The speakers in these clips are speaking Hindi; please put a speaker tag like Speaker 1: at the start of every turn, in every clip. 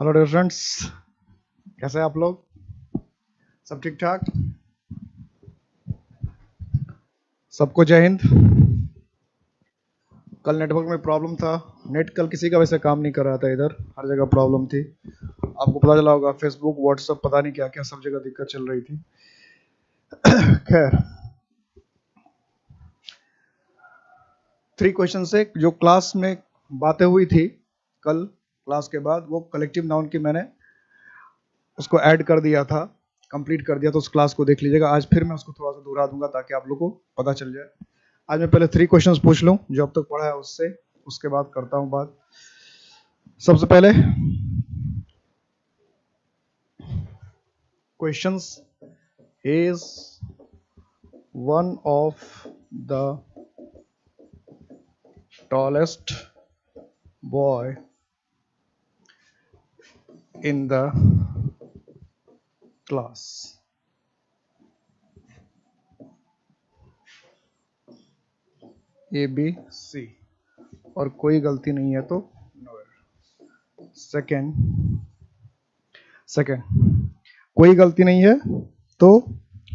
Speaker 1: हेलो डियर फ्रेंड्स, कैसे हैं आप लोग? सब ठीक ठाक? सबको जय हिंद। कल नेटवर्क में प्रॉब्लम था। नेट कल किसी का वैसे काम नहीं कर रहा था, इधर हर जगह प्रॉब्लम थी। आपको पता चला होगा, फेसबुक व्हाट्सएप पता नहीं क्या क्या सब जगह दिक्कत चल रही थी। खैर, 3 क्वेश्चन से जो क्लास में बातें हुई थी कल क्लास के बाद, वो कलेक्टिव नाउन की मैंने उसको ऐड कर दिया था, कंप्लीट कर दिया। तो उस क्लास को देख लीजिएगा। आज फिर मैं उसको थोड़ा सा दोहरा दूंगा ताकि आप लोग को पता चल जाए। आज मैं पहले 3 क्वेश्चंस पूछ लूं जो अब तक पढ़ा है उससे, उसके बाद करता हूं बात। सबसे पहले questions is one of the tallest boy in the class. A B C, और कोई गलती नहीं है तो नो एरर। सेकंड कोई गलती नहीं है तो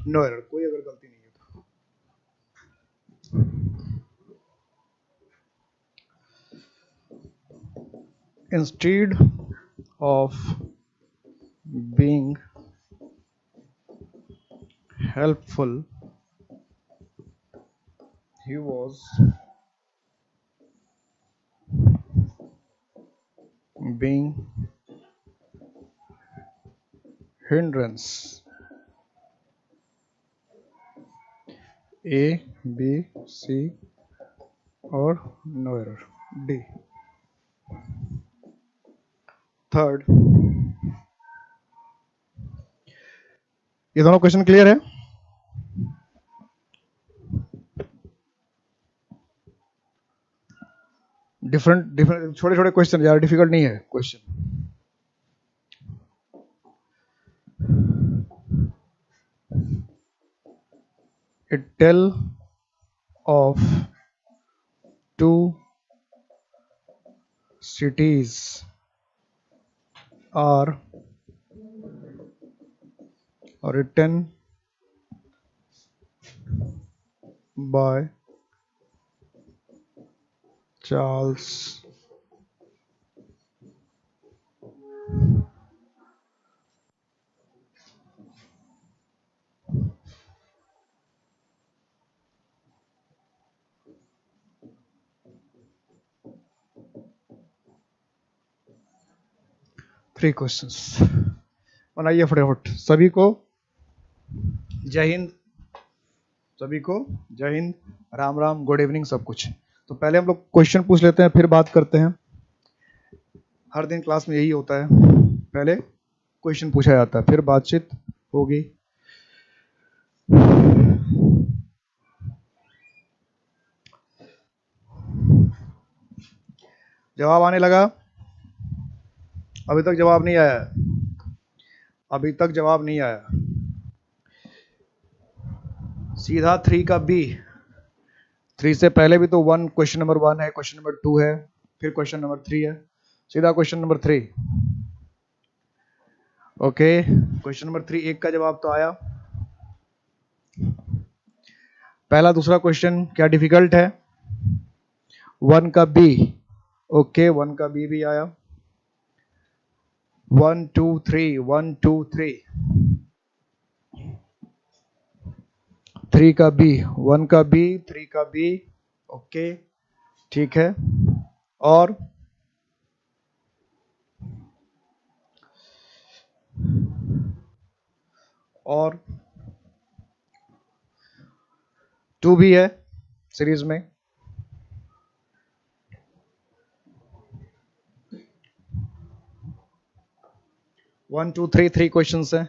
Speaker 1: नो एरर, कोई अगर गलती नहीं है तो। Instead of being helpful, he was being hindrance। A, B, C और नो एरर डी। थर्ड, ये दोनों क्वेश्चन क्लियर है? डिफरेंट छोटे छोटे क्वेश्चन, यार डिफिकल्ट नहीं है question. A tale of two cities are written by Charles three questions बनाइए फटाफट। सभी को जय हिंद, सभी को जय हिंद, राम राम, गुड इवनिंग, सब कुछ। तो पहले हम लोग क्वेश्चन पूछ लेते हैं, फिर बात करते हैं। हर दिन क्लास में यही होता है, पहले क्वेश्चन पूछा जाता है, फिर बातचीत होगी। जवाब आने लगा? अभी तक जवाब नहीं आया, अभी तक जवाब नहीं आया। सीधा 3 का बी। 3 से पहले भी तो 1, क्वेश्चन नंबर 1 है, क्वेश्चन नंबर 2 है, फिर क्वेश्चन नंबर 3 है। सीधा question number 3। Okay, question number 3 एक का जवाब तो आया। पहला दूसरा क्वेश्चन क्या डिफिकल्ट है? 1 का बी। ओके, 1 का बी भी आया। 1 2 3, 1 2 3। 3 का बी, 1 का बी, 3 का बी। ओके, ठीक है। और और 2 भी है सीरीज में। वन टू थ्री, 3 क्वेश्चन है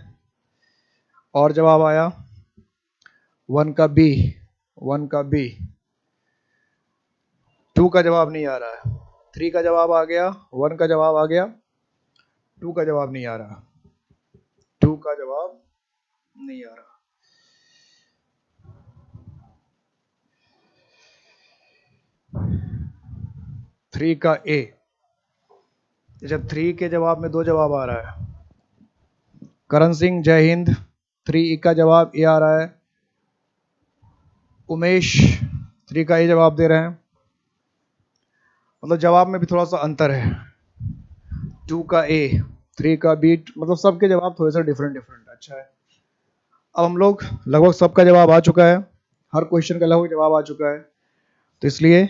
Speaker 1: और जवाब आया 1 का बी, 1 का बी। 2 का जवाब नहीं आ रहा है। 3 का जवाब आ गया, 1 का जवाब आ गया, 2 का जवाब नहीं आ रहा। 2 का जवाब नहीं आ रहा। थ्री का ए, जैसे 3 के जवाब में 2 जवाब आ रहा है। करण सिंह जय हिंद, 3 का जवाब ए आ रहा है। उमेश 3 का ए जवाब दे रहे हैं। मतलब जवाब में भी थोड़ा सा अंतर है। 2 का ए, 3 का बी, मतलब सबके जवाब थोड़े से डिफरेंट डिफरेंट। अच्छा है, अब हम लोग लगभग सबका जवाब आ चुका है, हर क्वेश्चन का लगभग जवाब आ चुका है, तो इसलिए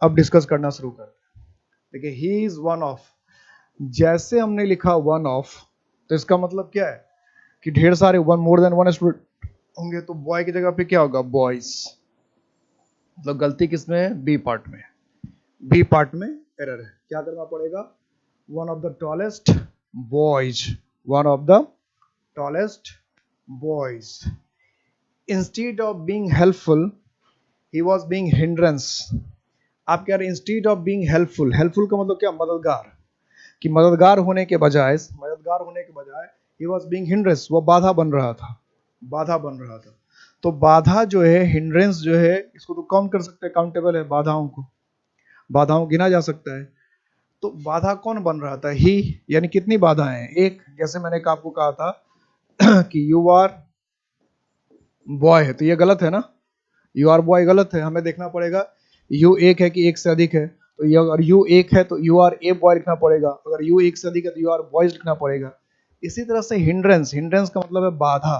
Speaker 1: अब डिस्कस करना शुरू करते हैं। देखिए, ही इज वन ऑफ, जैसे हमने लिखा वन ऑफ, तो इसका मतलब क्या है कि ढेर सारे one, more than one student होंगे, तो बॉय की जगह पे क्या होगा, बॉयज। मतलब गलती किसमें है, बी पार्ट में। बी पार्ट में एरर है, क्या करना पड़ेगा, one of the tallest boys, one of the tallest boys. Instead of being helpful he was being hindrance. आप कह रहे हैं instead of being helpful, helpful का मतलब क्या, मददगार, कि मददगार होने के बजाय ही वॉज बीइंग हिंड्रेंस, वो बाधा बन रहा था, बाधा बन रहा था। तो बाधा जो है, हिंड्रेंस जो है, इसको तो काउंट कर सकते हैं, काउंटेबल है, बाधाओं को, बाधाओं गिना जा सकता है। तो बाधा कौन बन रहा था, ही, यानी कितनी बाधाएं हैं, एक, जैसे मैंने आपको कहा था कि यू आर बॉय है, तो ये गलत है ना, यू आर बॉय गलत है, हमें देखना पड़ेगा यू एक है कि एक से अधिक है, तो ये अगर यू एक है तो यू आर ए बॉय लिखना पड़ेगा, अगर यू एक से अधिक है तो यू आर बॉयज लिखना पड़ेगा। इसी तरह से हिंड्रेंस, हिंड्रेंस का मतलब है बाधा,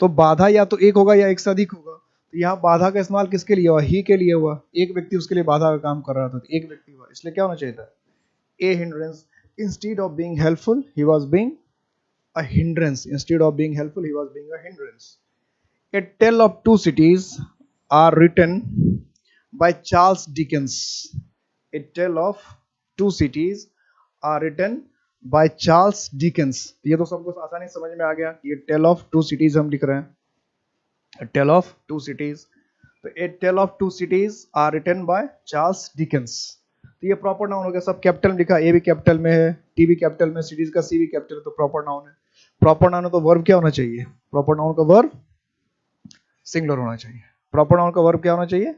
Speaker 1: तो बाधा या तो एक होगा या एक से अधिक होगा, तो यहाँ बाधा का इस्तेमाल किसके लिए हुआ, ही के लिए हुआ, एक व्यक्ति उसके लिए बाधा का काम कर रहा था, तो एक व्यक्ति हुआ, इसलिए क्या होना चाहिए था, a hindrance. Instead of being helpful he was being a hindrance, instead of being helpful he was being a hindrance. A Tale of Two Cities are written by Charles Dickens. A Tale of Two Cities are written by Charles Dickens. ये तो सबको आसानी समझ में आ गया, ये Tale of Two Cities हम लिख रहे हैं, A Tale of Two Cities। तो A Tale of Two Cities are written by Charles Dickens। तो ये प्रॉपर नाउन हो गया, सब कैपिटल में लिखा, ए भी कैपिटल में है, टी भी कैपिटल में, सीरीज का सी भी कैपिटल, तो प्रॉपर नाउन है। प्रॉपर नाउन है तो वर्ब क्या होना चाहिए, प्रॉपर नाउन का वर्ब सिंगुलर होना चाहिए, प्रॉपर नाउन का वर्ब क्या होना चाहिए,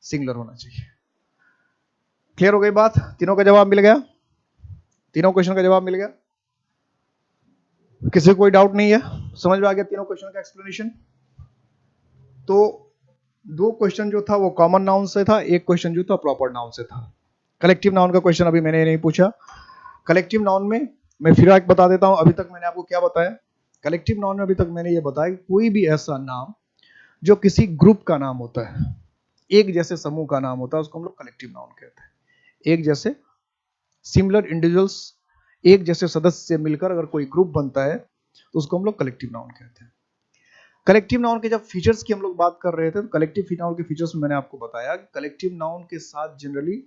Speaker 1: सिंगुलर होना चाहिए। क्लियर हो गई बात, तीनों का जवाब मिल गया, तीनों क्वेश्चन का जवाब मिल गया, किसी को कोई डाउट नहीं है, समझ में आ गया तीनों क्वेश्चन का एक्सप्लेनेशन। तो 2 क्वेश्चन जो था वो कॉमन नाउन से था, एक क्वेश्चन जो था प्रॉपर नाउन से था। कलेक्टिव नाउन का क्वेश्चन अभी मैंने नहीं पूछा। कलेक्टिव नाउन में मैं फिर एक बता देता हूं, अभी तक मैंने आपको क्या बताया, कलेक्टिव नाउन में अभी तक मैंने ये बताया कि कोई भी ऐसा नाम जो किसी ग्रुप का नाम होता है, एक जैसे समूह का नाम होता है, उसको हम लोग कलेक्टिव नाउन कहते हैं। एक जैसे सिमिलर इंडिविजुअल्स, एक जैसे सदस्य से मिलकर अगर कोई ग्रुप बनता है तो उसको हम लोग कलेक्टिव नाउन कहते हैं। कलेक्टिव नाउन के जब फीचर्स की हम लोग बात कर रहे थे, तो कलेक्टिव नाउन के फीचर्स में मैंने आपको बताया कि कलेक्टिव नाउन के साथ जनरली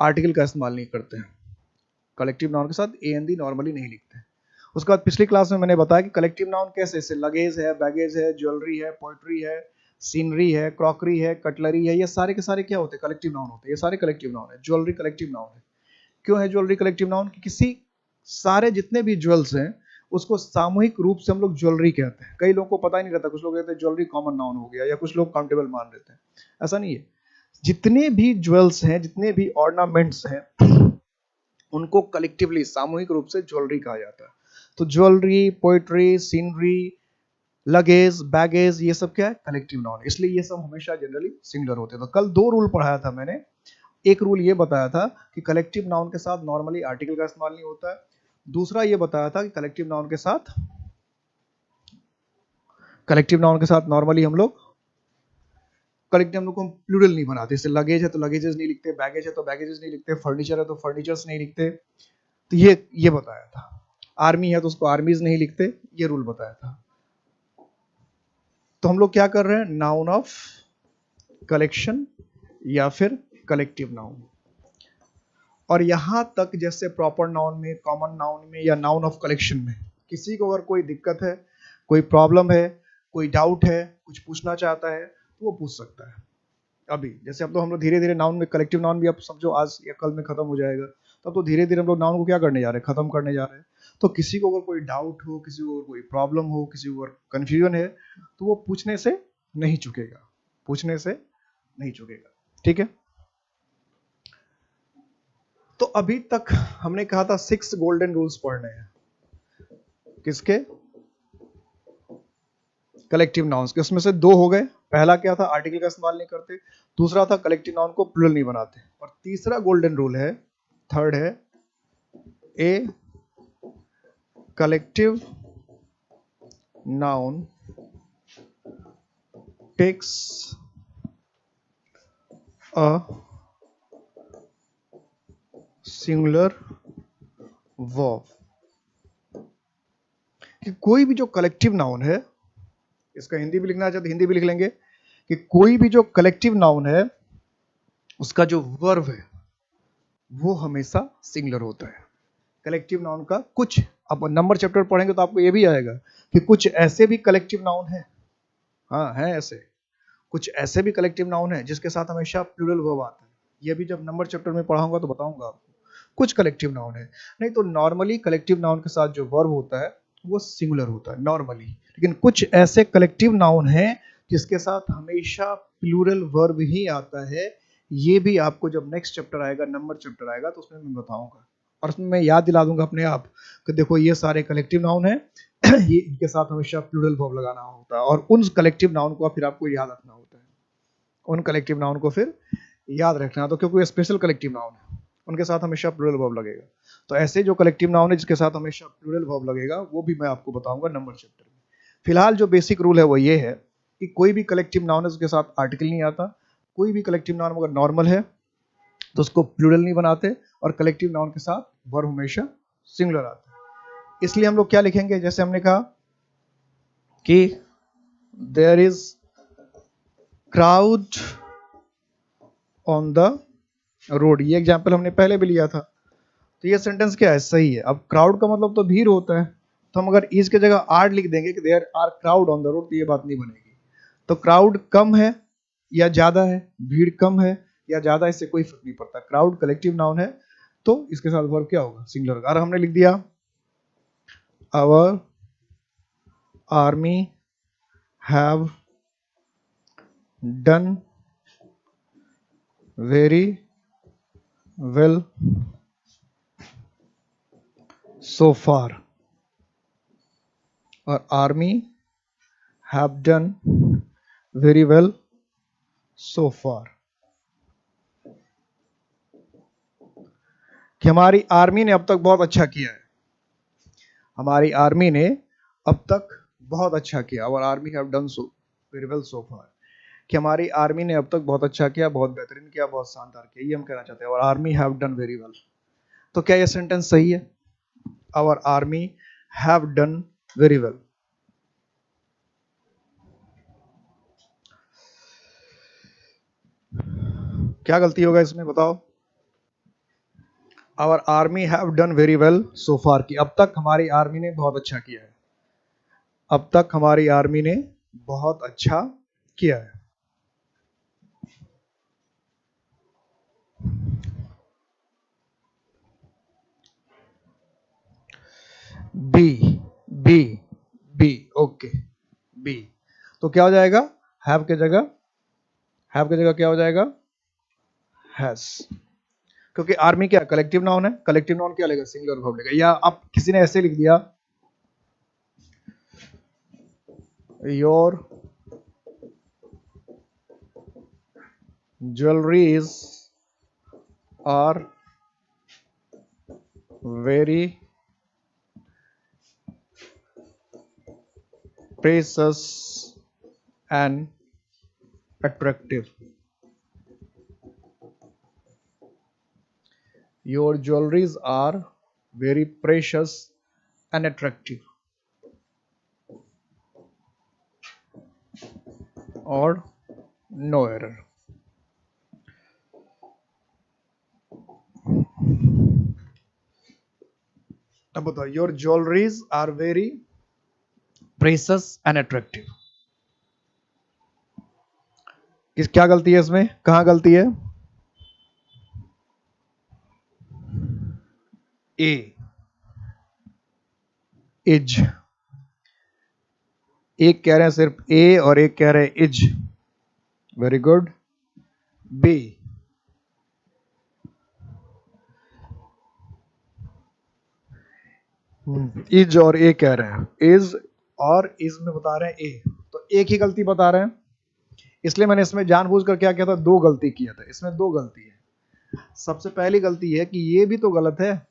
Speaker 1: आर्टिकल का इस्तेमाल नहीं करते हैं, कलेक्टिव नाउन के साथ ए एन डी नॉर्मली नहीं लिखते हैं। उसके बाद पिछली क्लास में मैंने बताया कि कलेक्टिव नाउन कैसे, जैसे लगेज है, बैगेज है, ज्वेलरी है, पोइट्री है, सीनरी है, क्रॉकरी है, कटलरी है, ये सारे के सारे क्या होते हैं, कलेक्टिव नाउन होते हैं, ये सारे कलेक्टिव नाउन है। ज्वेलरी कलेक्टिव नाउन है, क्यों है ज्वेलरी कलेक्टिव नाउन, कि किसी सारे जितने भी ज्वेल्स हैं उसको सामूहिक रूप से हम लोग ज्वेलरी कहते हैं। कई लोगों को पता ही नहीं रहता, कुछ लोग कहते हैं ज्वेलरी कॉमन नाउन हो गया, या कुछ लोग काउंटेबल मान लेते हैं, ऐसा नहीं है। जितने भी ज्वेल्स हैं, जितने भी ऑर्नामेंट्स हैं, उनको कलेक्टिवली सामूहिक रूप से ज्वेलरी कहा जाता है। तो jewellery, poetry, scenery, luggage, baggage, ये सब क्या है, कलेक्टिव नाउन, इसलिए ये सब हमेशा जनरली सिंगुलर होते हैं। तो कल 2 रूल पढ़ाया था मैंने, एक रूल ये बताया था कि कलेक्टिव नाउन के साथ नॉर्मली आर्टिकल का इस्तेमाल नहीं होता है, दूसरा ये बताया था कि कलेक्टिव नाउन के साथ नॉर्मली हम लोग कलेक्टिव नाउन को प्लूरल नहीं बनाते, जैसे लगेज है तो लगेजेस नहीं लिखते, बैगेज है तो बैगेजेस नहीं लिखते, फर्नीचर है तो फर्नीचर्स नहीं लिखते, तो ये बताया था। आर्मी है तो उसको आर्मीज नहीं लिखते, ये रूल बताया था। तो हम लोग क्या कर रहे हैं, नाउन ऑफ कलेक्शन या फिर कलेक्टिव नाउन। और यहां तक जैसे प्रॉपर नाउन में, कॉमन नाउन में या नाउन ऑफ कलेक्शन में किसी को अगर कोई दिक्कत है, कोई प्रॉब्लम है, कोई डाउट है, कुछ पूछना चाहता है तो वो पूछ सकता है। अभी जैसे अब तो हम लोग धीरे धीरे नाउन में, कलेक्टिव नाउन भी अब समझो आज या कल में खत्म हो जाएगा, तब तो धीरे धीरे हम लोग नाउन को क्या करने जा रहे हैं, खत्म करने जा रहे हैं। तो किसी को अगर कोई डाउट हो, किसी को कोई प्रॉब्लम हो, किसी को अगर कंफ्यूजन है, तो वो पूछने से नहीं चुकेगा, पूछने से नहीं चुकेगा, ठीक है। तो अभी तक हमने कहा था 6 गोल्डन रूल्स पढ़ने हैं। किसके? कलेक्टिव नाउन्स के। उसमें से 2 हो गए। पहला क्या था? आर्टिकल का इस्तेमाल नहीं करते। दूसरा था कलेक्टिव नाउन को प्लूरल नहीं बनाते। और तीसरा गोल्डन रूल है, थर्ड है, a collective noun takes a singular verb. कि कोई भी जो कलेक्टिव नाउन है, इसका हिंदी भी लिखना चाहते हिंदी भी लिख लेंगे, कि कोई भी जो कलेक्टिव नाउन है उसका जो वर्ब है वो हमेशा सिंगुलर होता है। कलेक्टिव नाउन का कुछ, अब नंबर चैप्टर पढ़ेंगे तो आपको ये भी आएगा कि कुछ ऐसे भी कलेक्टिव नाउन है, हाँ है ऐसे, कुछ ऐसे भी कलेक्टिव नाउन है जिसके साथ हमेशा प्लूरल वर्ब आता है। ये भी जब नंबर चैप्टर में पढ़ाऊंगा तो बताऊंगा आपको। कुछ कलेक्टिव नाउन है, नहीं तो नॉर्मली कलेक्टिव नाउन के साथ जो वर्ब होता है वो सिंगुलर होता है नॉर्मली। लेकिन कुछ ऐसे कलेक्टिव नाउन है जिसके साथ हमेशा प्लूरल वर्ब ही आता है। ये भी आपको जब नेक्स्ट चैप्टर आएगा, नंबर चैप्टर आएगा, तो उसमें मैं बताऊंगा। और उसमें मैं याद दिला दूंगा अपने आप कि देखो ये सारे कलेक्टिव नाउन है, ये इनके साथ हमेशा प्लूरल वर्ब लगाना होता है। और उन कलेक्टिव नाउन को फिर आपको याद रखना होता है, उन कलेक्टिव नाउन को फिर याद रखना। तो क्योंकि स्पेशल कलेक्टिव नाउन है, उनके साथ हमेशा प्लूरल वर्ब लगेगा। तो ऐसे जो कलेक्टिव नाउन है जिसके साथ हमेशा प्लूरल वर्ब लगेगा वो भी मैं आपको बताऊंगा नंबर चैप्टर में। फिलहाल जो बेसिक रूल है वो ये है कि कोई भी कलेक्टिव नाउन है उसके साथ आर्टिकल नहीं आता। कोई भी कलेक्टिव नाउन अगर नॉर्मल है तो उसको प्लूरल नहीं बनाते, और कलेक्टिव नाउन के साथ वर्ब हमेशा सिंगुलर आता है। इसलिए हम लोग क्या लिखेंगे, जैसे हमने कहा कि there is crowd on the road. ये एग्जाम्पल हमने पहले भी लिया था। तो ये सेंटेंस क्या है? सही है। अब क्राउड का मतलब तो भीड़ होता है, तो हम अगर इज के जगह आर लिख देंगे कि there are crowd on the road, तो ये बात नहीं बनेगी। तो क्राउड कम है या ज्यादा है, भीड़ कम है या ज्यादा, इससे कोई फर्क नहीं पड़ता। क्राउड कलेक्टिव नाउन है तो इसके साथ वर्ब क्या होगा? सिंगुलर होगा। अगर हमने लिख दिया our army have done very well so far, और army have done very well so far, कि हमारी आर्मी ने अब तक बहुत अच्छा किया है। हमारी आर्मी ने अब तक बहुत अच्छा किया। और army have done so very well so far, कि हमारी आर्मी ने अब तक बहुत अच्छा किया, बहुत बेहतरीन किया, बहुत शानदार किया, ये हम कहना चाहते हैं। और army have done very well, तो क्या ये सेंटेंस सही है? Our army have done very well. क्या गलती होगा इसमें बताओ? Our army have done very well so far, कि अब तक हमारी आर्मी ने बहुत अच्छा किया है। अब तक हमारी आर्मी ने बहुत अच्छा किया है। B B B okay B, तो क्या हो जाएगा? हैव के जगह, हैव के जगह क्या हो जाएगा? हैज। क्योंकि आर्मी क्या कलेक्टिव नाउन है, कलेक्टिव नाउन क्या लेगा? सिंगुलर वर्ब लेगा। या आप किसी ने ऐसे लिख दिया your jewelleries are very precious and attractive. Your jewelries are very precious and attractive. Or no error. अब बताओ, your jewelries are very precious and attractive. क्या गलती है इसमें? कहां गलती है? ए इज, एक कह रहे हैं सिर्फ ए और एक कह रहे हैं is. Very good. B is और ए कह रहे हैं, इज और इज में बता रहे हैं ए, तो एक ही गलती बता रहे हैं, इसलिए मैंने इसमें जानबूझकर क्या किया था, दो गलती किया था। इसमें दो गलती है। सबसे पहली गलती है कि ये भी तो गलत है,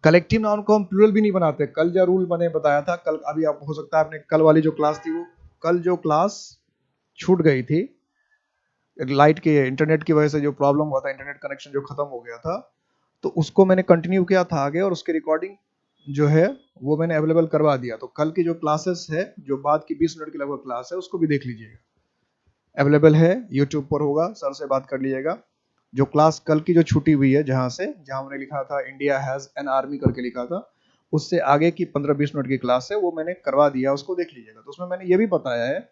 Speaker 1: कलेक्टिव नाउन को हम प्लूरल भी नहीं बनाते। कल जो रूल मैंने बताया था, कल अभी आप हो सकता है आपने कल वाली जो क्लास थी, वो कल जो क्लास छूट गई थी लाइट के इंटरनेट की वजह से, जो प्रॉब्लम हुआ था, इंटरनेट कनेक्शन जो खत्म हो गया था, तो उसको मैंने कंटिन्यू किया था आगे, और उसकी रिकॉर्डिंग जो है वो मैंने अवेलेबल करवा दिया। तो कल की जो क्लासेस है, जो बाद की 20 मिनट की लगभग क्लास है, उसको भी देख लीजिएगा, अवेलेबल है, यूट्यूब पर होगा, सर से बात कर लीजिएगा। जो क्लास कल की जो छुट्टी हुई है, जहां हमने लिखा था इंडिया हैज एन आर्मी करके लिखा था, उससे आगे की 15-20 मिनट की क्लास है, वो मैंने करवा दिया, उसको देख लीजिएगा। तो उसमें मैंने ये भी बताया है,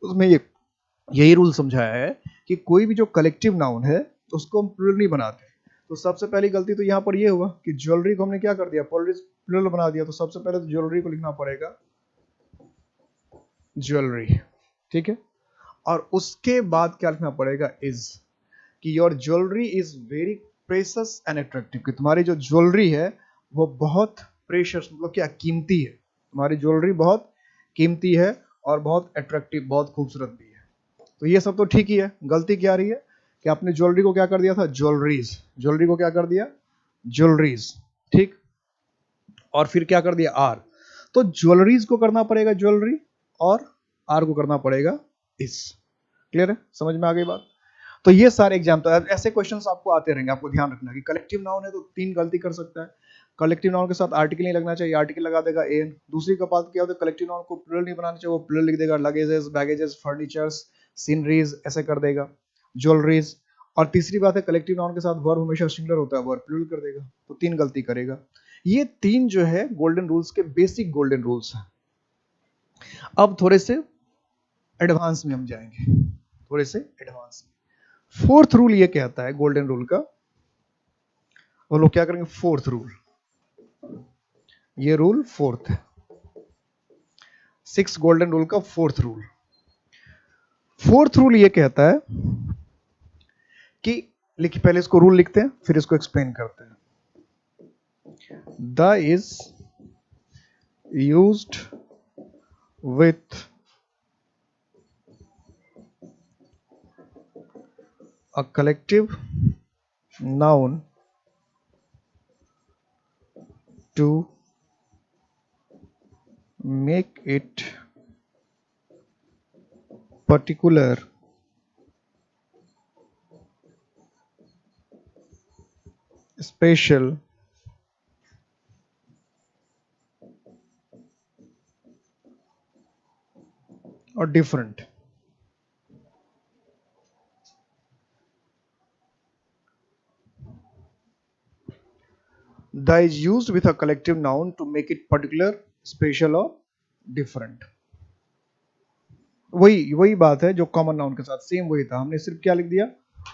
Speaker 1: उसमें यही रूल समझाया है कि कोई भी जो कलेक्टिव नाउन है उसको हम प्लूरल नहीं बनाते। तो सबसे पहली गलती तो यहाँ पर ये हुआ कि ज्वेलरी को हमने क्या कर दिया, प्लूरल बना दिया। तो सबसे पहले तो ज्वेलरी को लिखना पड़ेगा ज्वेलरी, ठीक है। और उसके बाद क्या लिखना पड़ेगा, इज, कि your jewellery is very precious and attractive, कि तुम्हारी जो ज्वेलरी है वो बहुत प्रेशियस, मतलब क्या, कीमती है, तुम्हारी ज्वेलरी बहुत कीमती है और बहुत अट्रैक्टिव, बहुत खूबसूरत भी है। तो ये सब तो ठीक ही है। गलती क्या रही है कि आपने ज्वेलरी को क्या कर दिया था, ज्वेलरीज, ज्वेलरी को क्या कर दिया, ज्वेलरीज, ठीक। और फिर क्या कर दिया, आर। तो ज्वेलरीज को करना पड़ेगा ज्वेलरी, और आर को करना पड़ेगा इस। क्लियर है, समझ में आ गई बात। तो ये सारे एग्जाम, तो ऐसे क्वेश्चंस आपको आते रहेंगे। आपको ध्यान रखना कि कलेक्टिव नाउन है तो तीन गलती कर सकता है। कलेक्टिव नाउन के साथ आर्टिकल नहीं लगना चाहिए, आर्टिकल लगा देगा एन। दूसरी का बात क्या होता है, कलेक्टिव नाउन को प्लूरल नहीं बनाना चाहिए, वो प्लूरल लिख देगा, लगेजेस, बैगेजेस, फर्नीचर्स, सीनरीज, ऐसे कर देगा, ज्वेलरीज। और तीसरी बात है, कलेक्टिव नाउन के साथ वर्ब हमेशा सिंगुलर होता है, वर्ब प्लूरल कर देगा। तो तीन गलती करेगा। ये तीन जो है गोल्डन रूल्स के बेसिक गोल्डन रूल्स हैं। अब थोड़े से एडवांस में हम जाएंगे, थोड़े से एडवांस में। फोर्थ रूल ये कहता है गोल्डन रूल का, वो लोग क्या करेंगे, फोर्थ रूल, ये रूल फोर्थ है, 6 गोल्डन रूल का फोर्थ रूल। फोर्थ रूल ये कहता है कि, लिखिए पहले इसको रूल लिखते हैं, फिर इसको एक्सप्लेन करते हैं। The is used with a collective noun to make it particular, special, or different. The is used with a collective noun to make it particular, special or different. वही बात है जो कॉमन नाउन के साथ, सेम वही था। हमने सिर्फ क्या लिख दिया,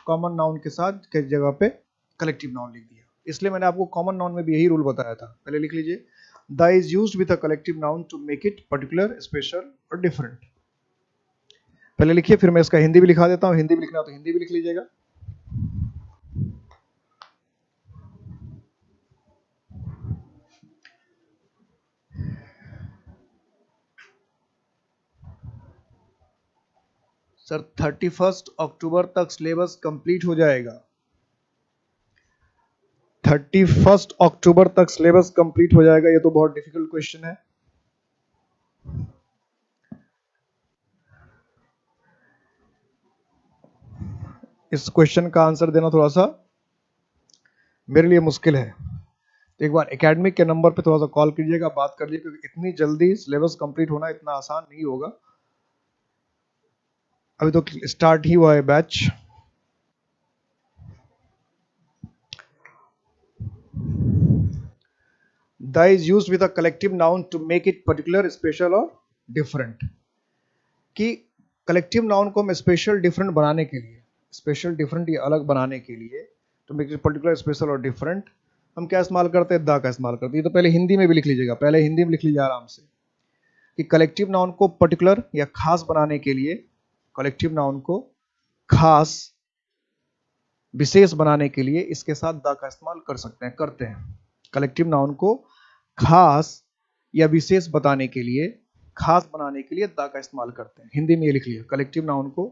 Speaker 1: कॉमन नाउन के साथ के जगह पे कलेक्टिव नाउन लिख दिया। इसलिए मैंने आपको कॉमन नाउन में भी यही रूल बताया था। पहले लिख लीजिए, the is used with a collective noun to make it particular, special और डिफरेंट। पहले लिखिए, फिर मैं इसका हिंदी भी लिखा देता हूँ। हिंदी भी लिखना तो हिंदी भी लिख लीजिएगा। सर 31 अक्टूबर तक सिलेबस कंप्लीट हो जाएगा। 31 अक्टूबर तक सिलेबस कंप्लीट हो जाएगा। ये तो बहुत डिफिकल्ट क्वेश्चन है। इस क्वेश्चन का आंसर देना थोड़ा सा मेरे लिए मुश्किल है। तो एक बार एकेडमिक के नंबर पे थोड़ा सा कॉल कीजिएगा, बात कर लीजिए, क्योंकि इतनी जल्दी सिलेबस कंप्लीट होना इतना आसान नहीं होगा। अभी तो स्टार्ट ही हुआ है batch. The is used with a collective noun to make it particular, special और डिफरेंट। कि कलेक्टिव नाउन को हम स्पेशल डिफरेंट बनाने के लिए, स्पेशल डिफरेंट या अलग बनाने के लिए, to make it particular, special और डिफरेंट, हम क्या इस्तेमाल करते हैं, द का इस्तेमाल करते हैं। तो पहले हिंदी में भी लिख लीजिएगा, पहले हिंदी में लिख लीजिए आराम से, कि कलेक्टिव नाउन को पर्टिकुलर या खास बनाने के लिए, कलेक्टिव नाउन को खास, विशेष बनाने के लिए इसके साथ द का इस्तेमाल कर सकते हैं, करते हैं। कलेक्टिव नाउन को खास या विशेष बताने के लिए, खास बनाने के लिए द का इस्तेमाल करते हैं। हिंदी में ये लिख लिया, कलेक्टिव नाउन को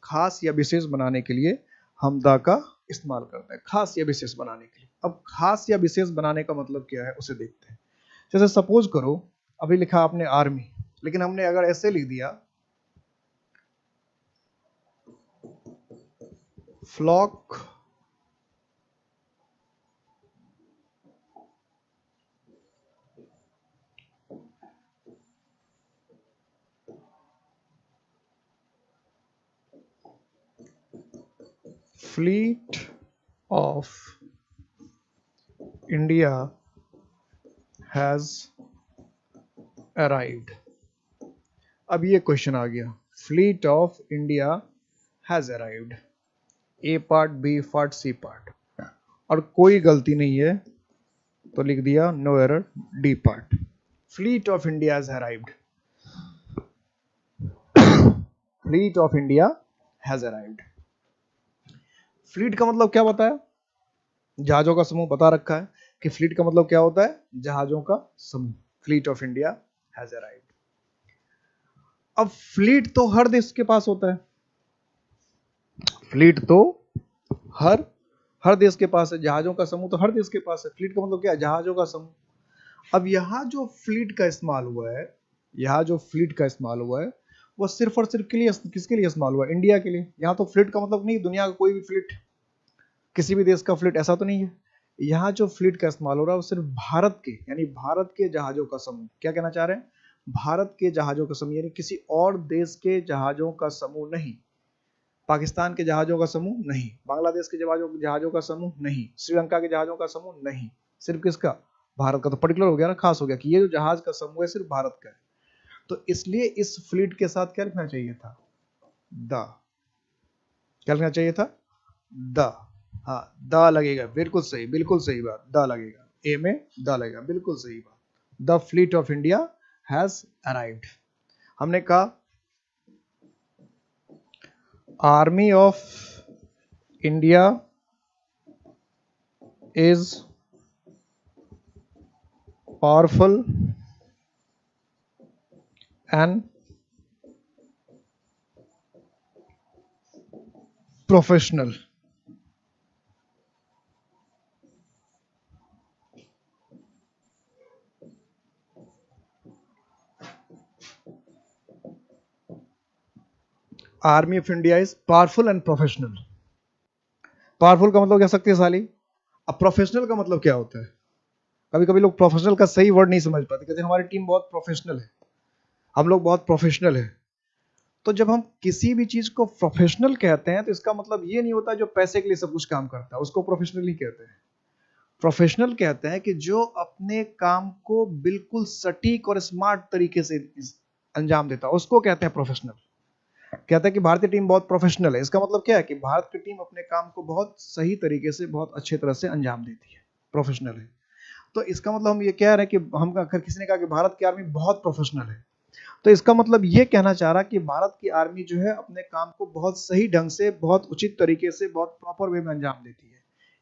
Speaker 1: खास या विशेष बनाने के लिए हम द का इस्तेमाल करते हैं, खास या विशेष बनाने के लिए। अब खास या विशेष बनाने का मतलब क्या है उसे देखते हैं। जैसे सपोज करो अभी लिखा आपने आर्मी, लेकिन हमने अगर ऐसे लिख दिया flock fleet of India has arrived. अब ये क्वेश्चन आ गया, fleet of India has arrived, A part, B part, C part, और कोई गलती नहीं है तो लिख दिया no error, D part. Fleet of India has arrived, fleet of India has arrived. Fleet का मतलब क्या बताया? जहाजों का समूह बता रखा है कि फ्लीट का मतलब क्या होता है? जहाजों का समूह। Fleet of India has arrived. अब फ्लीट तो हर देश के पास होता है, फ्लीट तो हर देश के पास है, जहाजों का समूह तो हर देश के पास है। फ्लीट का मतलब क्या है? जहाजों का समूह। अब यहां जो फ्लीट का इस्तेमाल हुआ है, यहां जो फ्लीट का इस्तेमाल हुआ है वो सिर्फ और सिर्फ किसके लिए इस्तेमाल हुआ है? इंडिया के लिए। यहां तो फ्लीट का मतलब नहीं दुनिया का कोई भी फ्लीट, किसी भी देश का फ्लीट, ऐसा तो नहीं है। यहाँ जो फ्लीट का इस्तेमाल हो रहा है वो सिर्फ भारत के, यानी भारत के जहाजों का समूह। क्या कहना चाह रहे हैं? भारत के जहाजों का समूह, यानी किसी और देश के जहाजों का समूह नहीं। पाकिस्तान के जहाजों का समूह नहीं, बांग्लादेश के जहाजों का समूह नहीं, श्रीलंका के जहाजों का समूह नहीं, सिर्फ किसका? भारत का। तो पर्टिकुलर हो गया ना, खास हो गया कि ये जो जहाज का समूह है सिर्फ भारत का है। तो इसलिए इस फ्लीट के साथ क्या लिखना चाहिए था? द। क्या लिखना चाहिए था? द। हाँ, द लगेगा, बिल्कुल सही, बिल्कुल सही बात, द लगेगा, ए में द लगेगा, बिल्कुल सही बात। The fleet of India has arrived. हमने कहा army of India is powerful and professional. Army of India is powerful and professional. Powerful का मतलब क्या शक्तिशाली। अब प्रोफेशनल का मतलब क्या होता है? कभी कभी लोग प्रोफेशनल का सही वर्ड नहीं समझ पाते, कहते हैं हमारी टीम बहुत प्रोफेशनल है, हम लोग बहुत प्रोफेशनल है। तो जब हम किसी भी चीज को प्रोफेशनल कहते हैं तो इसका मतलब ये नहीं होता जो पैसे के लिए सब कुछ काम करता है उसको प्रोफेशनल नहीं कहते हैं। प्रोफेशनल कहते हैं कि जो अपने काम को बिल्कुल सटीक और स्मार्ट तरीके से अंजाम देता है उसको कहते हैं प्रोफेशनल। कहता है कि भारतीय टीम बहुत प्रोफेशनल है, इसका मतलब क्या है कि भारत की टीम अपने काम को बहुत सही तरीके से, बहुत अच्छे तरह से अंजाम देती है, प्रोफेशनल है। तो इसका मतलब हम ये कह रहे हैं कि हम अगर किसी ने कहा कि भारत की आर्मी बहुत प्रोफेशनल है, तो इसका मतलब ये कहना चाह रहा कि भारत की आर्मी जो है अपने काम को बहुत सही ढंग से, बहुत उचित तरीके से, बहुत प्रॉपर वे में अंजाम देती है।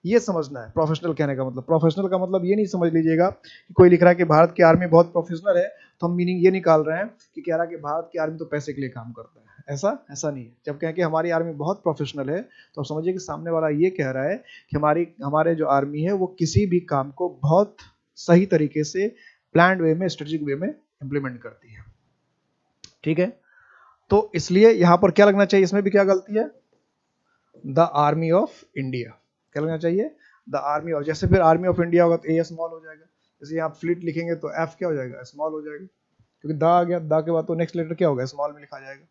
Speaker 1: ये समझना है प्रोफेशनल कहने का मतलब। प्रोफेशनल का मतलब ये नहीं समझ लीजिएगा कि कोई लिख रहा है कि भारत की आर्मी बहुत प्रोफेशनल है तो हम मीनिंग ये निकाल रहे हैं कि कह रहा है कि भारत की आर्मी तो पैसे के लिए काम करता है। ऐसा नहीं है। जब कहें कि हमारी आर्मी बहुत प्रोफेशनल है तो समझिए कि सामने वाला ये कह रहा है कि हमारे जो आर्मी है वो किसी भी काम को बहुत सही तरीके से, प्लान्ड वे में, स्ट्रेटेजिक वे में इंप्लीमेंट करती है। ठीक है, तो इसलिए यहां पर क्या लगना चाहिए? इसमें भी क्या गलती है? The army of India. क्या लगना चाहिए? The army of. जैसे फिर आर्मी ऑफ इंडिया होगा तो ए स्मॉल हो जाएगा, जैसे यहाँ फ्लीट लिखेंगे तो एफ क्या हो जाएगा? स्मॉल हो जाएगा, क्योंकि द आ गया, द के बाद तो नेक्स्ट लेटर क्या होगा? स्मॉल में लिखा जाएगा।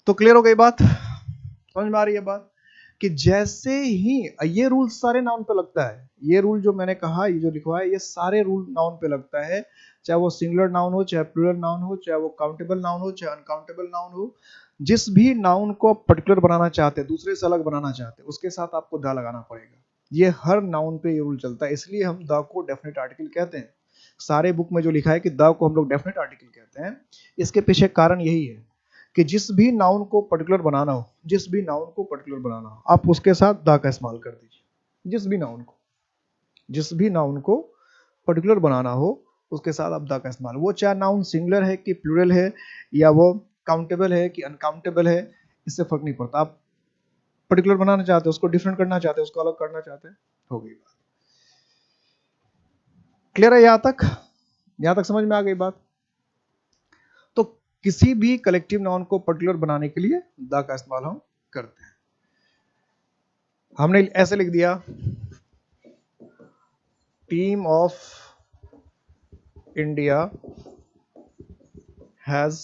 Speaker 1: तो क्लियर हो गई बात? समझ में आ रही है बात? कि जैसे ही ये रूल सारे नाउन पे लगता है, ये रूल जो मैंने कहा, ये जो लिखवा है, ये सारे रूल नाउन पे लगता है, चाहे वो सिंगुलर नाउन हो, चाहे प्लूरल नाउन हो, चाहे वो काउंटेबल नाउन हो, चाहे अनकाउंटेबल नाउन हो। जिस भी नाउन को आप पर्टिकुलर बनाना चाहते हैं, दूसरे से अलग बनाना चाहते हैं, उसके साथ आपको द लगाना पड़ेगा। ये हर नाउन पे ये रूल चलता है, इसलिए हम द को डेफिनेट आर्टिकल कहते हैं। सारे बुक में जो लिखा है कि द को हम लोग डेफिनेट आर्टिकल कहते हैं, इसके पीछे कारण यही है कि जिस भी नाउन को पर्टिकुलर बनाना हो, जिस भी नाउन को पर्टिकुलर बनाना हो, आप उसके साथ द का इस्तेमाल कर दीजिए, जिस भी नाउन को। जिस भी नाउन को पर्टिकुलर बनाना हो उसके साथ आप द का इस्तेमाल, वो चाहे नाउन सिंगुलर है कि प्लूरल है या वो काउंटेबल है कि अनकाउंटेबल है, इससे फर्क नहीं पड़ता। आप पर्टिकुलर बनाना चाहते हो, उसको डिफरेंट करना चाहते हो, उसको अलग करना चाहते हैं, हो गई बात। क्लियर है यहां तक समझ में आ गई बात? तो किसी भी कलेक्टिव नाउन को पर्टिकुलर बनाने के लिए द का इस्तेमाल हम करते हैं। हमने ऐसे लिख दिया, team of India has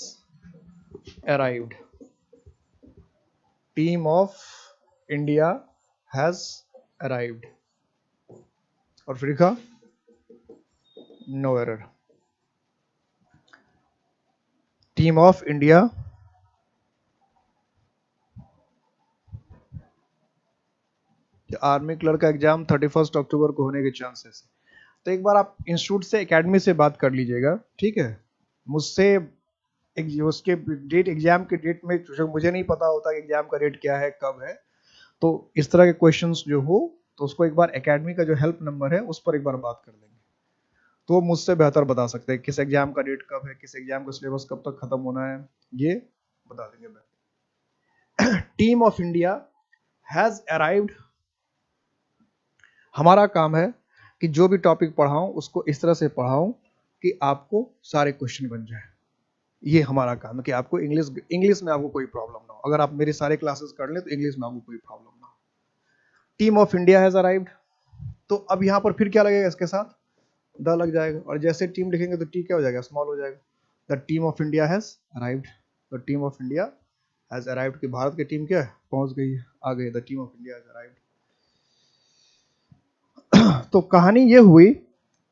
Speaker 1: arrived, team of India has arrived, और फिर लिखा no error. Team of India army clerk का एग्जाम 31 अक्टूबर को होने के चांसेस। तो एक बार आप इंस्टीट्यूट से, एकेडमी से बात कर लीजिएगा, ठीक है? मुझसे उसके डेट, एग्जाम के डेट में मुझे नहीं पता होता कि एग्जाम का डेट क्या है, कब है, तो इस तरह के क्वेश्चंस जो हो तो उसको एक बार एकेडमी का जो हेल्प नंबर है उस पर एक बार बात कर लेंगे, तो वो मुझसे बेहतर बता सकते हैं किस एग्जाम का डेट कब है, किस एग्जाम का सिलेबस कब तक खत्म होना है, ये बता देंगे। Team of India has arrived, हमारा काम है कि जो भी टॉपिक पढ़ाऊं उसको इस तरह से पढ़ाऊं कि आपको सारे क्वेश्चन बन जाए। ये हमारा काम है कि आपको इंग्लिश में आपको कोई प्रॉब्लम ना हो। अगर आप मेरी सारे क्लासेस कर लें तो इंग्लिश में आपको कोई प्रॉब्लम ना हो। Team of India has arrived, तो अब यहां पर फिर क्या लगेगा, इसके साथ द लग जाएगा, और जैसे टीम लिखेंगे तो टी क्या हो जाएगा, स्मॉल हो जाएगा। The team of India has arrived, the team of India has arrived, कि भारत की टीम क्या है, पहुंच गई है, आ गई, the team of India has arrived. तो कहानी ये हुई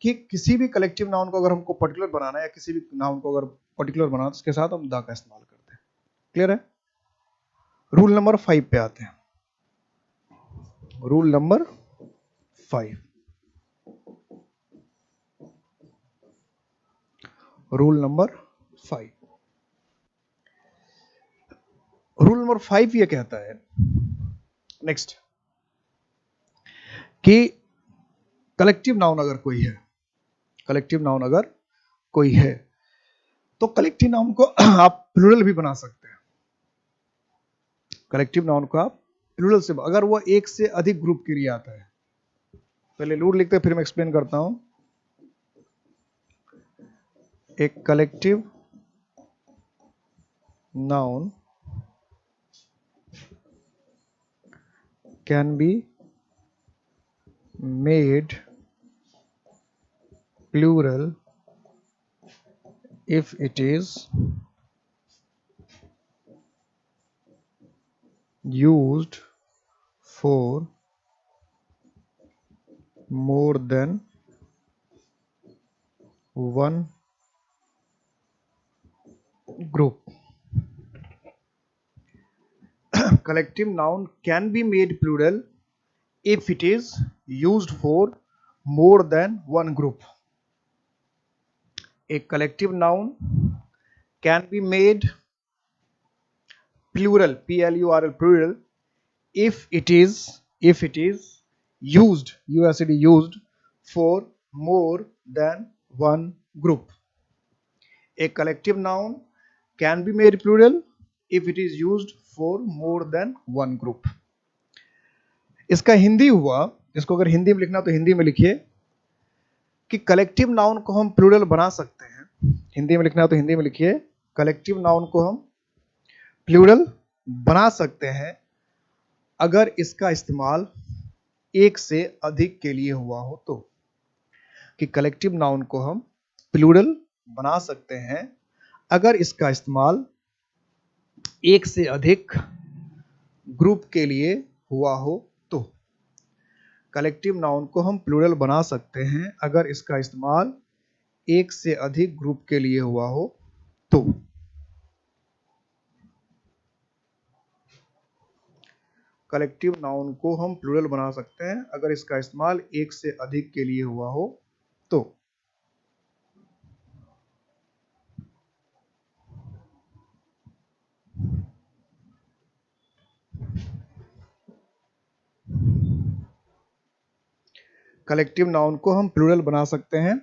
Speaker 1: कि किसी भी कलेक्टिव नाउन को अगर हमको पर्टिकुलर बनाना है या किसी भी नाउन को अगर पर्टिकुलर बनाना, तो उसके साथ हम द का इस्तेमाल करते हैं। क्लियर है? रूल नंबर 5 पे आते हैं। Rule number 5, rule number 5, rule number 5 ये कहता है नेक्स्ट कि कलेक्टिव नाउन अगर कोई है, कलेक्टिव नाउन अगर कोई है तो कलेक्टिव नाउन को आप प्लूरल भी बना सकते हैं। कलेक्टिव नाउन को आप प्लूरल से, अगर वो एक से अधिक ग्रुप के लिए आता है, पहले रूल लिखते हैं फिर मैं एक्सप्लेन करता हूं। एक collective noun can be made plural if it is used for more than one group. Collective noun can be made plural if it is used for more than one group. A collective noun can be made plural, plural, plural, if it is used, used for more than one group. A collective noun can be made plural if it is used for more than one group. इसका हिंदी हुआ, इसको अगर हिंदी में लिखना तो हिंदी में लिखिए कि कलेक्टिव नाउन को हम प्लूरल बना सकते हैं। हिंदी में लिखना है तो हिंदी में लिखिए, कलेक्टिव नाउन को हम प्लूरल बना सकते हैं अगर इसका इस्तेमाल एक से अधिक के लिए हुआ हो तो। कि कलेक्टिव नाउन को हम प्लूरल बना सकते हैं अगर इसका इस्तेमाल एक से अधिक ग्रुप के लिए हुआ हो तो। कलेक्टिव नाउन को हम प्लूरल बना सकते हैं अगर इसका इस्तेमाल एक से अधिक ग्रुप के लिए हुआ हो तो। कलेक्टिव नाउन को हम प्लूरल बना सकते हैं अगर इसका इस्तेमाल एक से अधिक के लिए हुआ हो तो। कलेक्टिव नाउन को हम प्लूरल बना सकते हैं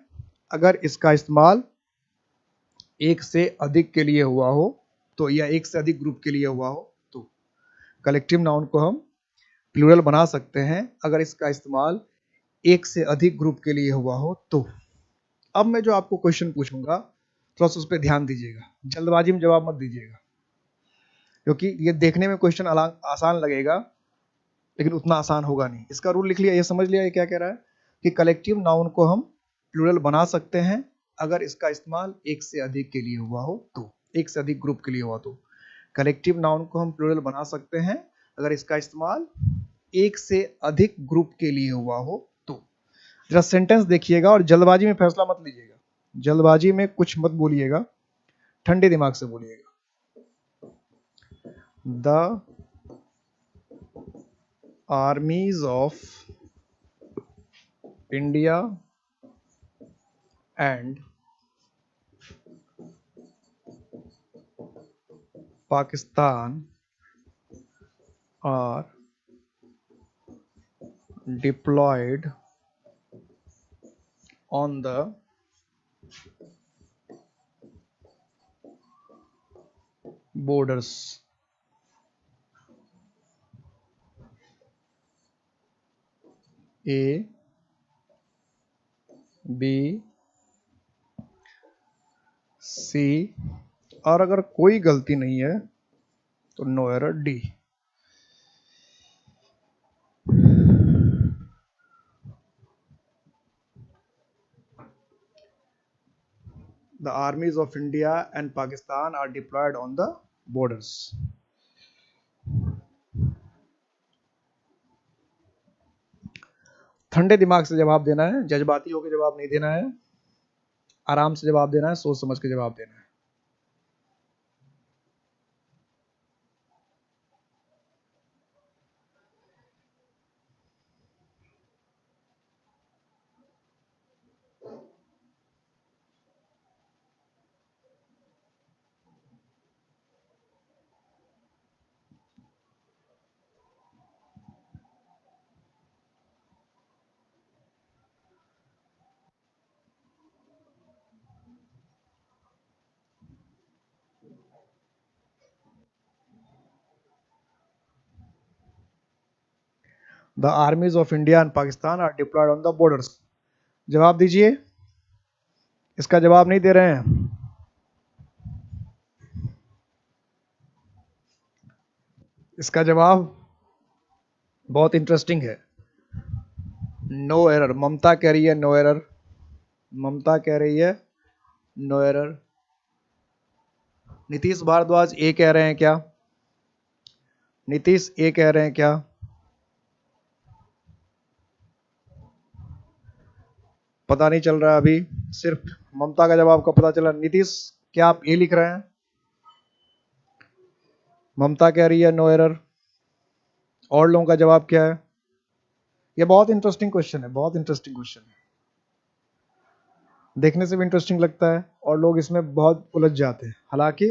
Speaker 1: अगर इसका इस्तेमाल एक से अधिक के लिए हुआ हो तो, या एक से अधिक ग्रुप के लिए हुआ हो तो। कलेक्टिव नाउन को हम प्लूरल बना सकते हैं अगर इसका इस्तेमाल एक से अधिक ग्रुप के लिए हुआ हो तो। अब मैं जो आपको क्वेश्चन पूछूंगा थोड़ा सा उस पर ध्यान दीजिएगा, जल्दबाजी में जवाब मत दीजिएगा, क्योंकि ये देखने में क्वेश्चन आसान लगेगा लेकिन उतना आसान होगा नहीं। इसका रूल लिख लिया, ये समझ लिया ये क्या कह रहा है कि कलेक्टिव नाउन को हम प्लूरल बना सकते हैं अगर इसका इस्तेमाल एक से अधिक के लिए हुआ हो तो, एक से अधिक ग्रुप के लिए हुआ तो। कलेक्टिव नाउन को हम प्लूरल बना सकते हैं अगर इसका इस्तेमाल एक से अधिक ग्रुप के लिए हुआ हो तो। जरा सेंटेंस देखिएगा और जल्दबाजी में फैसला मत लीजिएगा, जल्दबाजी में कुछ मत बोलिएगा, ठंडे दिमाग से बोलिएगा। The armies of India and Pakistan are deployed on the borders. A, B, C, और अगर कोई गलती नहीं है तो no error D. The armies of India and Pakistan are deployed on the borders. ठंडे दिमाग से जवाब देना है, जज्बाती होकर जवाब नहीं देना है, आराम से जवाब देना है, सोच समझ के जवाब देना है। The armies of India and Pakistan are deployed on the borders. जवाब दीजिए, इसका जवाब नहीं दे रहे हैं। इसका जवाब बहुत इंटरेस्टिंग है, नो एरर। ममता कह रही है नो एरर, ममता कह रही है नो एरर। नीतीश भारद्वाज ए कह रहे हैं क्या? नीतीश ए कह रहे हैं क्या? पता नहीं चल रहा अभी, सिर्फ ममता का जवाब का पता चला। नीतीश क्या आप ए लिख रहे हैं? ममता कह रही है नो एरर, और लोगों का जवाब क्या है? ये बहुत इंटरेस्टिंग क्वेश्चन है, बहुत इंटरेस्टिंग क्वेश्चन है, देखने से भी इंटरेस्टिंग लगता है और लोग इसमें बहुत उलझ जाते हैं। हालांकि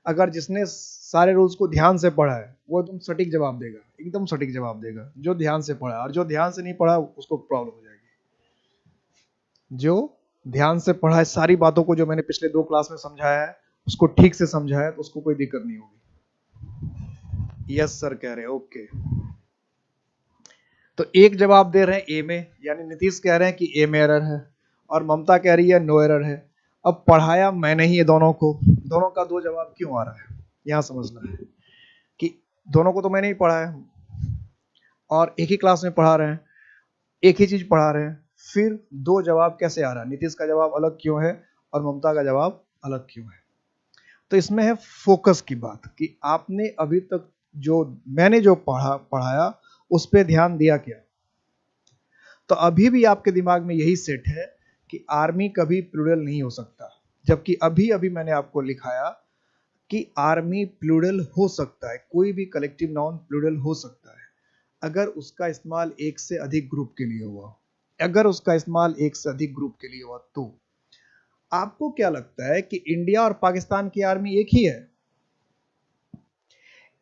Speaker 1: अगर जिसने सारे रूल्स को ध्यान से पढ़ा है वो एकदम सटीक जवाब देगा, एकदम सटीक जवाब देगा, जो ध्यान से पढ़ा है। और जो ध्यान से नहीं पढ़ा उसको प्रॉब्लम हो जाएगी। जो ध्यान से पढ़ा है, सारी बातों को जो मैंने पिछले 2 क्लास में समझाया है उसको ठीक से समझाया है तो उसको कोई दिक्कत नहीं होगी। यस सर कह रहे हैं, ओके। तो एक जवाब दे रहे हैं ए में, यानी नीतीश कह रहे हैं कि ए में एरर है और ममता कह रही है नो एरर है। अब पढ़ाया मैंने ही ये दोनों को, दोनों का 2 जवाब क्यों आ रहा है यहां समझना है कि दोनों को तो मैंने ही पढ़ाया और एक ही क्लास में पढ़ा रहे हैं, एक ही चीज पढ़ा रहे हैं, फिर 2 जवाब कैसे आ रहा है? नीतीश का जवाब अलग क्यों है और ममता का जवाब अलग क्यों है? तो इसमें है फोकस की बात कि आपने अभी तक जो मैंने जो पढ़ाया उस पर ध्यान दिया क्या? तो अभी भी आपके दिमाग में यही सेट है कि आर्मी कभी प्लूरल नहीं हो सकता, जबकि अभी अभी मैंने आपको लिखाया कि आर्मी प्लूरल हो सकता है, कोई भी कलेक्टिव नाउन प्लूरल हो सकता है अगर उसका इस्तेमाल एक से अधिक ग्रुप के लिए हुआ, अगर उसका इस्तेमाल एक से अधिक ग्रुप के लिए हुआ तो। आपको क्या लगता है कि इंडिया और पाकिस्तान की आर्मी एक ही है?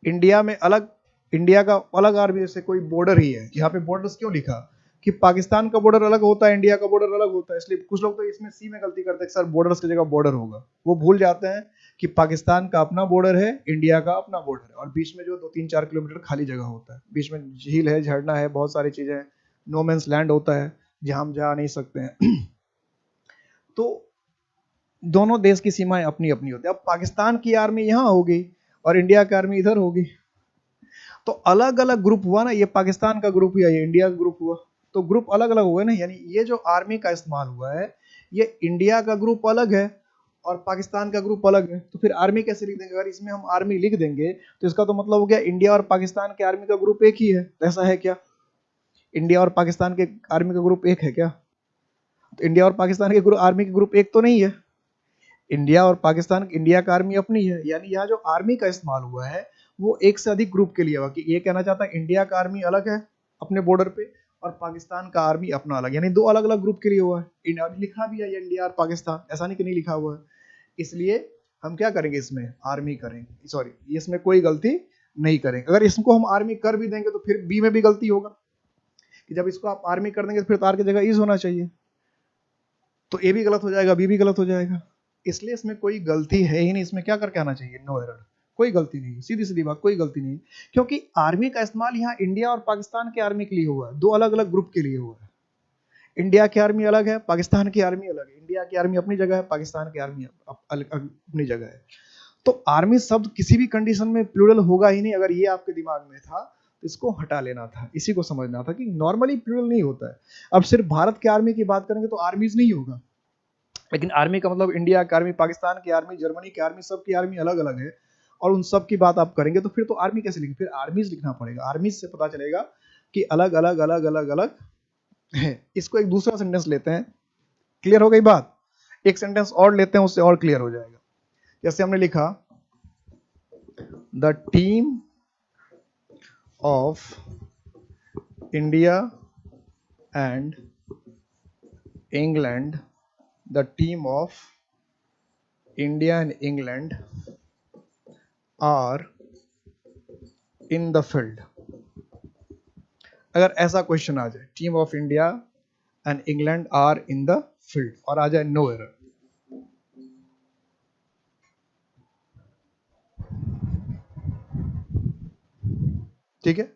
Speaker 1: इंडिया में अलग, इंडिया का अलग आर्मी, जैसे कोई बॉर्डर ही है, यहाँ पे बॉर्डर्स क्यों लिखा? कि पाकिस्तान का बॉर्डर अलग होता है, इंडिया का बॉर्डर अलग होता है, इसलिए कुछ लोग तो इसमें सी में गलती करते हैं सर बॉर्डर्स की जगह बॉर्डर होगा। वो भूल जाते हैं कि पाकिस्तान का अपना बॉर्डर है, इंडिया का अपना बॉर्डर है, और बीच में जो 2-3-4 किलोमीटर खाली जगह होता है, बीच में झील है, झरना है, बहुत सारी चीजें हैं, नो मैंस लैंड होता है जहां हम जा नहीं सकते हैं। तो दोनों देश की सीमाएं अपनी अपनी होती है। अब पाकिस्तान की आर्मी यहाँ होगी और इंडिया की आर्मी इधर होगी, तो अलग अलग ग्रुप हुआ ना, ये पाकिस्तान का ग्रुप हुआ, ये इंडिया का ग्रुप हुआ, तो ग्रुप अलग अलग हुए ना। यानी ये जो आर्मी का इस्तेमाल हुआ है, ये इंडिया का ग्रुप अलग है और पाकिस्तान का ग्रुप अलग है, तो फिर आर्मी कैसे लिख देंगे? अगर इसमें हम आर्मी लिख देंगे तो इसका तो मतलब हो गया इंडिया और पाकिस्तान के आर्मी का ग्रुप एक ही है। ऐसा है क्या? इंडिया और पाकिस्तान के आर्मी का ग्रुप एक है क्या? तो इंडिया और पाकिस्तान के ग्रुप आर्मी के ग्रुप एक तो नहीं है। इंडिया और पाकिस्तान, इंडिया का आर्मी अपनी है, यानी यहाँ जो आर्मी का इस्तेमाल हुआ है वो एक से अधिक ग्रुप के लिए हुआ, कि ये कहना चाहता है इंडिया का आर्मी अलग है अपने बॉर्डर पे और पाकिस्तान का आर्मी अपना अलग, यानी दो अलग अलग ग्रुप के लिए हुआ है। लिखा भी है इंडिया और पाकिस्तान, ऐसा नहीं कि नहीं लिखा हुआ है। इसलिए हम क्या करेंगे, इसमें आर्मी करेंगे, सॉरी इसमें कोई गलती नहीं करेंगे। अगर इसको हम आर्मी कर भी देंगे तो फिर बी में भी गलती होगा, कि जब इसको आप आर्मी कर देंगे तो फिर तो आर की जगह इज होना चाहिए, तो ए भी गलत हो जाएगा, बी भी गलत हो जाएगा। इसलिए इसमें कोई गलती है ही नहीं, इसमें क्या करके आना चाहिए, नो एरर, कोई गलती नहीं, सीधी सीधी बात, कोई गलती नहीं, क्योंकि आर्मी का इस्तेमाल यहाँ इंडिया और पाकिस्तान के आर्मी के लिए हुआ है, दो अलग अलग ग्रुप के लिए हुआ है। इंडिया की आर्मी अलग है, पाकिस्तान की आर्मी अलग है, इंडिया की आर्मी अपनी जगह है, पाकिस्तान की आर्मी अपनी जगह है। तो आर्मी शब्द किसी भी कंडीशन में प्लूरल होगा ही नहीं। अगर ये आपके दिमाग में था तो इसको हटा लेना था, इसी को समझना था कि नॉर्मली प्लूरल नहीं होता है। अब सिर्फ भारत के आर्मी की बात करेंगे तो आर्मीज नहीं होगा, लेकिन आर्मी का मतलब इंडिया की आर्मी, पाकिस्तान की आर्मी, जर्मनी की आर्मी, सबकी आर्मी अलग अलग है, और उन सब की बात आप करेंगे तो फिर तो आर्मी कैसे लिखेंगे, फिर आर्मीज लिखना पड़ेगा। आर्मीज से पता चलेगा कि अलग अलग अलग अलग अलग है। इसको एक दूसरा सेंटेंस लेते हैं, क्लियर हो गई बात? एक सेंटेंस और लेते हैं, उससे और क्लियर हो जाएगा। जैसे हमने लिखा the team of India and England, the team of India and England are in the field। अगर ऐसा क्वेश्चन आ जाए, team of India and England are in the field, और आ जाए नो एरर, ठीक है,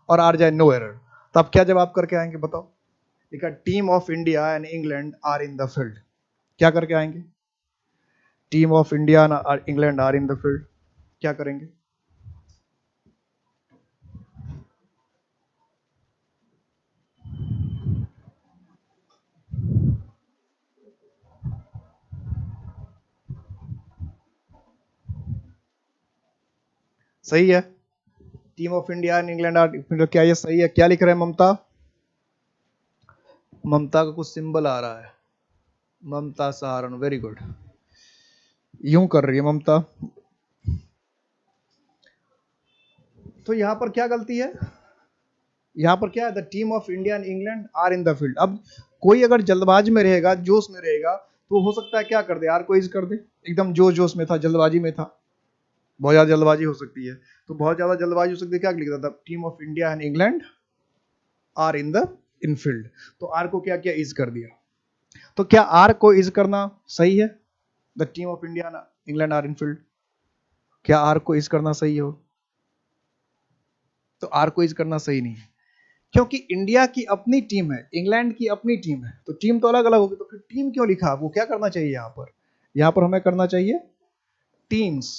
Speaker 1: और आ जाए नो एरर, तब क्या जवाब करके आएंगे बताओ? लिखा team of India and England are in the field, क्या करके आएंगे? Team of India and England are in the field, क्या करेंगे? सही है, team of India and England are, क्या ये सही है? क्या लिख रहे हैं ममता? ममता का कुछ सिंबल आ रहा है, ममता सहारण, वेरी गुड, यूं कर रही है ममता। तो यहां पर क्या गलती है? यहां पर क्या है? The team of India and England are in the field. अब कोई अगर जल्दबाजी में रहेगा, जोश में रहेगा, तो हो सकता है क्या कर दे, आर को इज कर दे, एकदम जोश में था, जल्दबाजी में था, बहुत ज्यादा जल्दबाजी हो सकती है, तो बहुत ज्यादा जल्दबाजी हो सकती है, क्या लिख देता? Team of India and England are in the infield, तो आर को क्या किया, इज कर दिया। तो क्या आर को इज करना सही है? The team of India England are in field, क्या आर को इज करना सही हो? तो आर को इज करना सही नहीं है, क्योंकि इंडिया की अपनी टीम है, इंग्लैंड की अपनी टीम है, तो टीम तो अलग अलग होगी, तो फिर टीम क्यों लिखा? वो क्या करना चाहिए यहां पर? यहां पर हमें करना चाहिए टीम्स।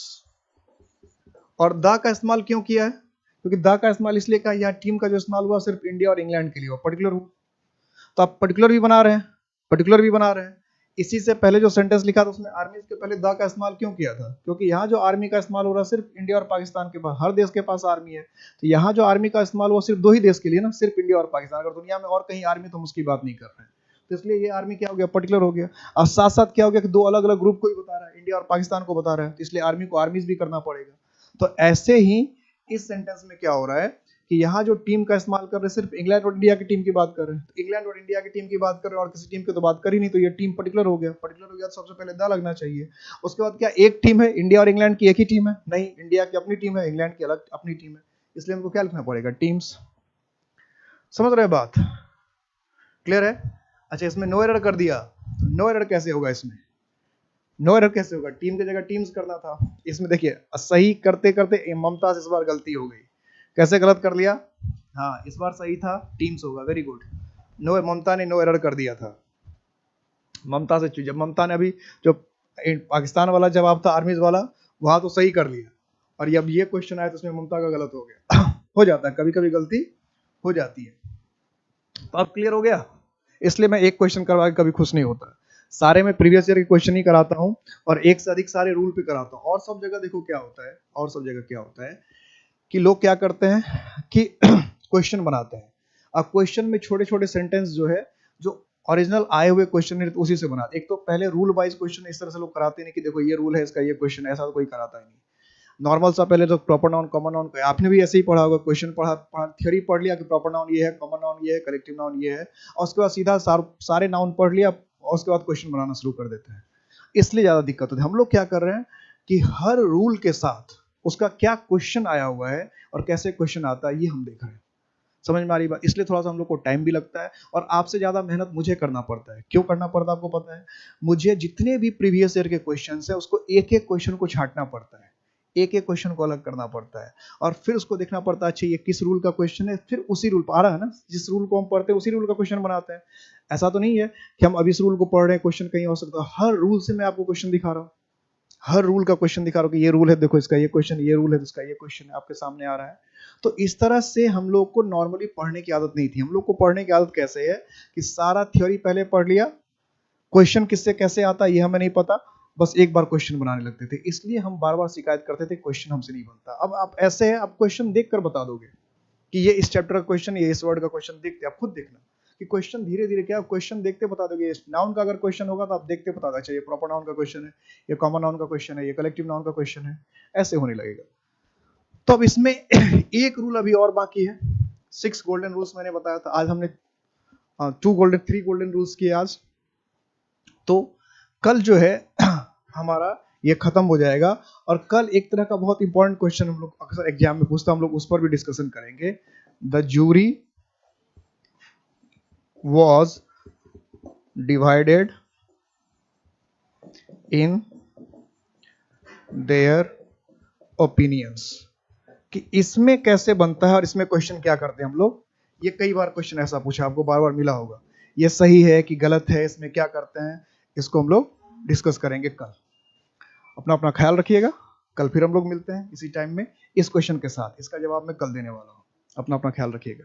Speaker 1: और द का इस्तेमाल क्यों किया है? क्योंकि द का इस्तेमाल इसलिए कहा, यहाँ टीम का जो इस्तेमाल हुआ सिर्फ इंडिया और इंग्लैंड के लिए हुआ, पर्टिकुलर हुआ, तो आप पर्टिकुलर भी बना रहे हैं, पर्टिकुलर भी बना रहे हैं। इसी से पहले जो सेंटेंस लिखा था उसमें आर्मी के पहले द का इस्तेमाल क्यों किया था? क्योंकि यहाँ जो आर्मी का इस्तेमाल हो रहा है सिर्फ इंडिया और पाकिस्तान के पास, हर देश के पास आर्मी है, तो यहाँ जो आर्मी का इस्तेमाल हुआ सिर्फ दो ही देश के लिए ना, सिर्फ इंडिया और पाकिस्तान। अगर दुनिया में और कहीं आर्मी तो हम उसकी बात नहीं कर रहे हैं, तो इसलिए ये आर्मी क्या हो गया, पर्टिकुलर हो गया। और साथ साथ क्या हो गया कि दो अलग अलग ग्रुप को ही बता रहा है, इंडिया और पाकिस्तान को बता रहा है, तो इसलिए आर्मी को आर्मीज भी करना पड़ेगा। तो ऐसे ही इस सेंटेंस में क्या हो रहा है कि यहाँ जो टीम का इस्तेमाल कर रहे हैं सिर्फ इंग्लैंड और इंडिया की टीम की बात कर रहे हैं, तो इंग्लैंड और इंडिया की टीम की बात कर रहे हैं और किसी टीम की तो बात कर ही नहीं, तो ये टीम पर्टिकुलर हो गया, पर्टिकुलर हो गया तो सबसे पहले द लगना चाहिए। उसके बाद क्या एक टीम है, इंडिया और इंग्लैंड की एक ही टीम है? नहीं, इंडिया की अपनी टीम है, इंग्लैंड की अलग अपनी टीम है, इसलिए हमको क्या लिखना पड़ेगा, टीम्स। समझ रहे बात? क्लियर है? अच्छा, इसमें नो एरर कर दिया, नो एरर कैसे होगा? इसमें नो एरर कैसे होगा? टीम की जगह टीम्स करना था। इसमें देखिए सही करते करते ममता से इस बार गलती हो गई। कैसे गलत कर लिया? हाँ, इस बार सही था, टीम्स होगा। Very good. नो, ममता ने नो एरर कर दिया था। ममता से, जब ममता ने अभी जो पाकिस्तान वाला जवाब था आर्मीज वाला, वहां तो सही कर लिया, और अब ये क्वेश्चन आया तो उसमें ममता का गलत हो गया। हो जाता है, कभी कभी गलती हो जाती है। तो अब क्लियर हो गया? इसलिए मैं एक क्वेश्चन करवा के कभी खुश नहीं होता, सारे मैं प्रीवियस ईयर के क्वेश्चन ही कराता हूँ, और एक से अधिक सारे रूल पे कराता हूँ। और सब जगह देखो क्या होता है, और सब जगह क्या होता है कि लोग क्या करते हैं कि क्वेश्चन बनाते हैं। अब क्वेश्चन में छोटे छोटे सेंटेंस जो है, जो ओरिजिनल आए हुए क्वेश्चन है, तो उसी से बनाते। एक तो पहले रूल वाइज क्वेश्चन इस तरह से लोग कराते नहीं कि देखो ये रूल है इसका, ये क्वेश्चन, ऐसा तो कोई कराता ही नहीं। नॉर्मल सा पहले तो प्रॉपर नाउन कॉमन नाउन, आपने भी ऐसे ही पढ़ा होगा, क्वेश्चन पढ़ा थ्योरी पढ़ लिया कि प्रॉपर नाउन ये है, कॉमन नाउन ये है, कलेक्टिव नाउन ये है, और उसके बाद सीधा सारे नाउन पढ़ लिया, और उसके बाद क्वेश्चन बनाना शुरू कर देते हैं। इसलिए ज्यादा दिक्कत होती है। हम लोग क्या कर रहे हैं कि हर रूल के साथ उसका क्या क्वेश्चन आया हुआ है और कैसे क्वेश्चन आता है, ये हम देख रहे हैं। समझ में आ रही बात? इसलिए थोड़ा सा हम लोग को टाइम भी लगता है, और आपसे ज्यादा मेहनत मुझे करना पड़ता है। क्यों करना पड़ता है आपको पता है? मुझे जितने भी प्रीवियस ईयर के क्वेश्चन है, उसको एक एक क्वेश्चन को छांटना पड़ता है, एक एक क्वेश्चन को अलग करना पड़ता है, और फिर उसको देखना पड़ता है अच्छा ये किस रूल का क्वेश्चन है, फिर उसी रूल पर आ रहा है ना, जिस रूल को हम पढ़ते हैं उसी रूल का क्वेश्चन बनाते हैं। ऐसा तो नहीं है कि हम अभी इस रूल को पढ़ रहे हैं, क्वेश्चन कहीं हो सकता है। हर रूल से मैं आपको क्वेश्चन दिखा रहा हूँ, हर रूल का क्वेश्चन दिखा रहा हूँ कि ये रूल है, देखो इसका ये क्वेश्चन, ये रूल है तो इसका ये क्वेश्चन है, आपके सामने आ रहा है। तो इस तरह से हम लोग को नॉर्मली पढ़ने की आदत नहीं थी। हम लोग को पढ़ने की आदत कैसे है कि सारा थ्योरी पहले पढ़ लिया, क्वेश्चन किससे कैसे आता है ये हमें नहीं पता, बस एक बार क्वेश्चन बनाने लगते थे। इसलिए हम बार बार शिकायत करते थे क्वेश्चन हमसे नहीं बनता। अब आप ऐसे है, आप क्वेश्चन देख कर बता दोगे कि ये इस चैप्टर का क्वेश्चन, ये इस वर्ड का क्वेश्चन, देखते आप खुद देखना कि क्वेश्चन धीरे धीरे क्या, क्वेश्चन देखते बता दोगे। नाउन का अगर क्वेश्चन होगा तो आप देखते बता दोगे, ये प्रॉपर नाउन का क्वेश्चन है, ये कॉमन नाउन का क्वेश्चन है, ये कलेक्टिव नाउन का क्वेश्चन है, ऐसे होने लगेगा। तो अब इसमें एक रूल अभी और बाकी है। 6 गोल्डन रूल्स मैंने बताया था, आज हमने 3 गोल्डन रूल्स किए आज। तो कल जो है हमारा ये खत्म हो जाएगा, और कल एक तरह का बहुत इंपॉर्टेंट क्वेश्चन हम लोग अक्सर एग्जाम में पूछता, हम लोग उस पर भी डिस्कशन करेंगे। The jury was divided in their opinions, कि इसमें कैसे बनता है और इसमें क्वेश्चन क्या करते हैं हम लोग। ये कई बार क्वेश्चन ऐसा पूछा, आपको बार बार मिला होगा, ये सही है कि गलत है, इसमें क्या करते हैं, इसको हम लोग डिस्कस करेंगे कल। अपना अपना ख्याल रखिएगा, कल फिर हम लोग मिलते हैं इसी टाइम में इस क्वेश्चन के साथ। इसका जवाब मैं कल देने वाला हूँ। अपना अपना ख्याल रखिएगा।